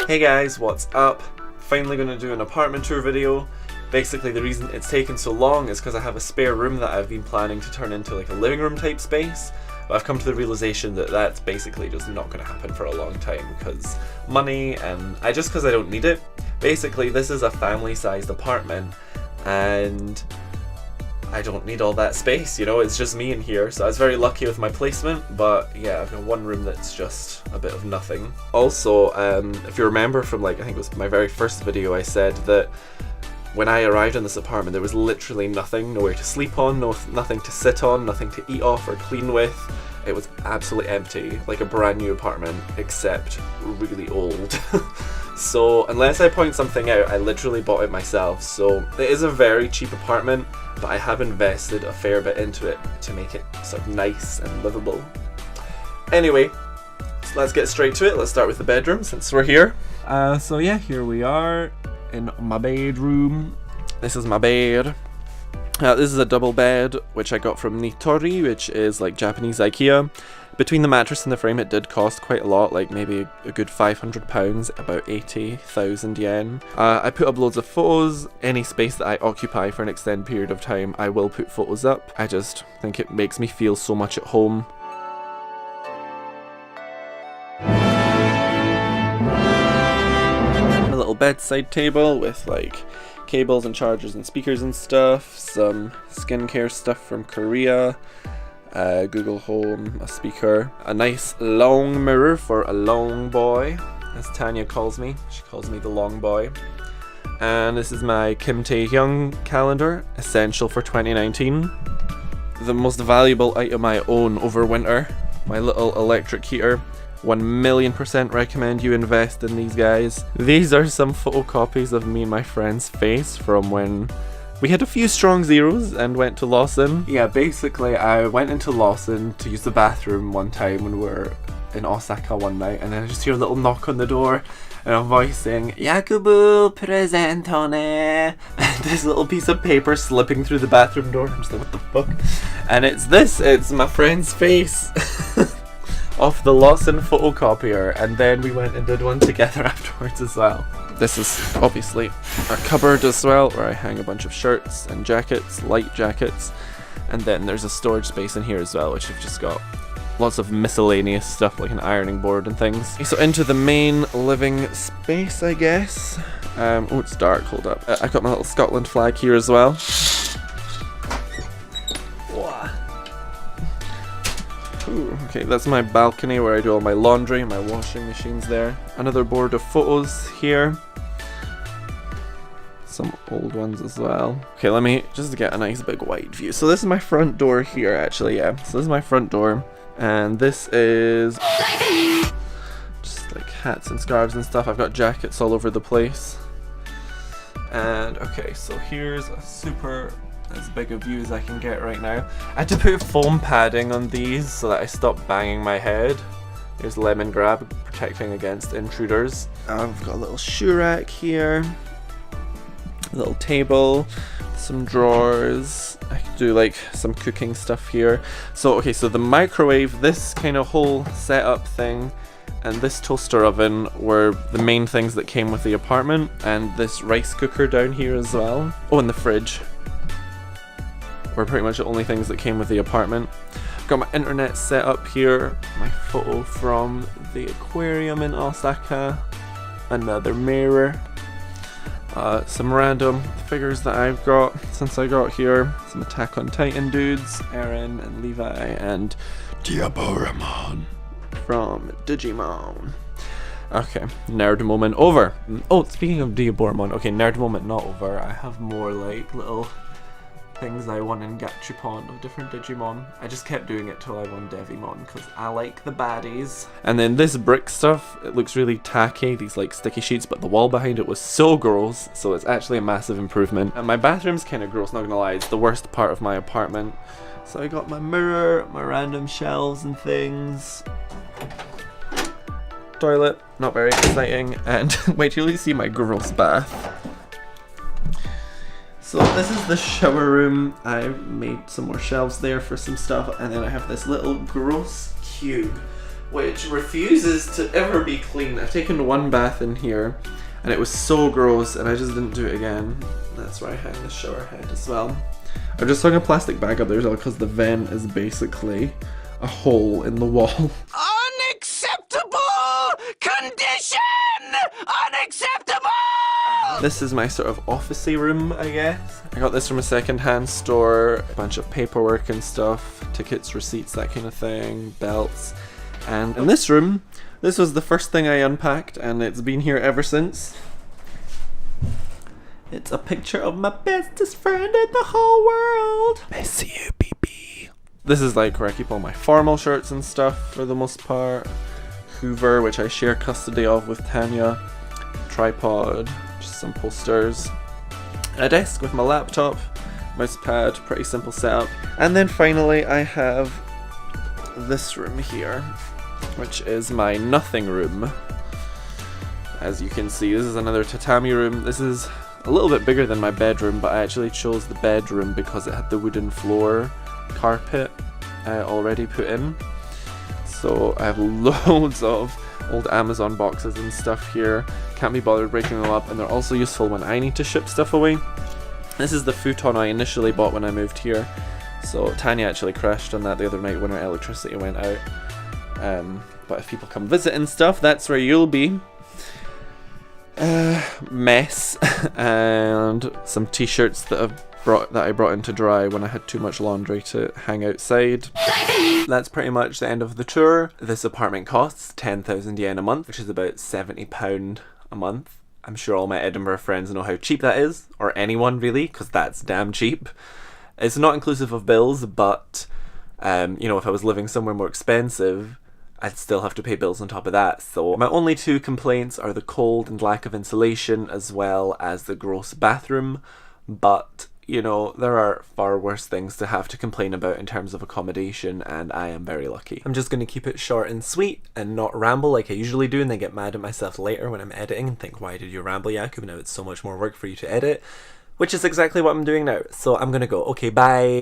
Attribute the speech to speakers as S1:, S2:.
S1: Hey guys, what's up? Finally gonna do an apartment tour video. Basically the reason it's taken so long is because I have a spare room that I've been planning to turn into like a living room type space. But I've come to the realization that that's basically just not going to happen for a long time because money and because I don't need it. Basically this is a family sized apartment and I don't need all that space, you know, it's just me in here. So I was very lucky with my placement, but yeah, I've got one room that's just a bit of nothing. Also, if you remember from I think it was my very first video, I said that when I arrived in this apartment there was literally nothing, nowhere to sleep on, nothing to sit on, nothing to eat off or clean with. It was absolutely empty, like a brand new apartment, except really old. So unless I point something out, I literally bought it myself. So it is a very cheap apartment, but I have invested a fair bit into it to make it sort of nice and livable. Anyway, so let's get straight to it. Let's start with the bedroom since we're here. So yeah, here we are in my bedroom. This is my bed. This is a double bed which I got from Nitori, which is like Japanese IKEA. Between the mattress and the frame it did cost quite a lot, like maybe a good £500, about 80,000 yen. I put up loads of photos. Any space that I occupy for an extended period of time I will put photos up. I just think it makes me feel so much at home. A little bedside table with like cables and chargers and speakers and stuff, some skincare stuff from Korea, Google Home, a speaker, a nice long mirror for a long boy, as Tanya calls me. She calls me the long boy. And this is my Kim Tae-hyung calendar, essential for 2019. The most valuable item I own over winter, my little electric heater. 1,000,000% recommend you invest in these guys. These are some photocopies of me and my friend's face from when we had a few strong zeros and went to Lawson. Yeah, basically I went into Lawson to use the bathroom one time when we were in Osaka one night, and then I just hear a little knock on the door and a voice saying, "Jakub, presentone," and this little piece of paper slipping through the bathroom door. I'm just like, what the fuck? And it's my friend's face. Off the Lawson photocopier, and then we went and did one together afterwards as well. This is obviously a cupboard as well, where I hang a bunch of shirts and jackets, light jackets, and then there's a storage space in here as well, which I've just got lots of miscellaneous stuff like an ironing board and things. So into the main living space, I guess. Oh, it's dark, hold up. I've got my little Scotland flag here as well. Ooh, okay, that's my balcony where I do all my laundry, my washing machine's there. Another board of photos here. Some old ones as well. Okay, let me just get a nice big wide view. So this is my front door here actually, yeah. So this is my front door, and this is just like hats and scarves and stuff. I've got jackets all over the place. And okay, so here's a as big a view as I can get right now. I had to put foam padding on these so that I stop banging my head. There's lemon grab protecting against intruders. I've got a little shoe rack here, a little table, some drawers. I can do like some cooking stuff here. So okay, so the microwave, this kind of whole setup thing, and this toaster oven were the main things that came with the apartment, and this rice cooker down here as well. Oh, and the fridge were pretty much the only things that came with the apartment. Got my internet set up here, my photo from the aquarium in Osaka, another mirror, some random figures that I've got since I got here, some Attack on Titan dudes, Eren and Levi and Diaboramon from Digimon. Okay, nerd moment over. Oh, speaking of Diaboramon, okay, nerd moment not over. I have more like little things I won in Gachapon of different Digimon. I just kept doing it till I won Devimon because I like the baddies. And then this brick stuff, it looks really tacky, these like sticky sheets, but the wall behind it was so gross, so it's actually a massive improvement. And my bathroom's kind of gross, not gonna lie, it's the worst part of my apartment. So I got my mirror, my random shelves and things. Toilet, not very exciting, and wait till you see my gross bath. So this is the shower room. I made some more shelves there for some stuff, and then I have this little gross cube which refuses to ever be clean. I've taken one bath in here and it was so gross and I just didn't do it again. That's where I hang the shower head as well. I've just hung a plastic bag up there as well because the vent is basically a hole in the wall.
S2: Unacceptable condition! Unacceptable!
S1: This is my sort of officey room, I guess. I got this from a second-hand store, a bunch of paperwork and stuff, tickets, receipts, that kind of thing, belts. And in this room, this was the first thing I unpacked and it's been here ever since. It's a picture of my bestest friend in the whole world. Miss you, BB. This is like where I keep all my formal shirts and stuff for the most part. Hoover, which I share custody of with Tanya. Tripod, just some posters. A desk with my laptop, mouse pad, pretty simple setup. And then finally I have this room here, which is my nothing room. As you can see, this is another tatami room. This is a little bit bigger than my bedroom, but I actually chose the bedroom because it had the wooden floor carpet already put in. So I have loads of old Amazon boxes and stuff here. Can't be bothered breaking them up, and they're also useful when I need to ship stuff away. This is the futon I initially bought when I moved here. So Tanya actually crashed on that the other night when her electricity went out. But if people come visit and stuff, that's where you'll be. Mess and some t-shirts that I brought in to dry when I had too much laundry to hang outside. That's pretty much the end of the tour. This apartment costs 10,000 yen a month, which is about £70 a month. I'm sure all my Edinburgh friends know how cheap that is, or anyone really, because that's damn cheap. It's not inclusive of bills, but you know, if I was living somewhere more expensive, I'd still have to pay bills on top of that. So my only two complaints are the cold and lack of insulation, as well as the gross bathroom. But, you know, there are far worse things to have to complain about in terms of accommodation, and I am very lucky. I'm just going to keep it short and sweet and not ramble like I usually do and then get mad at myself later when I'm editing and think, why did you ramble, Jakub? Now it's so much more work for you to edit. Which is exactly what I'm doing now. So I'm going to go. Okay, bye.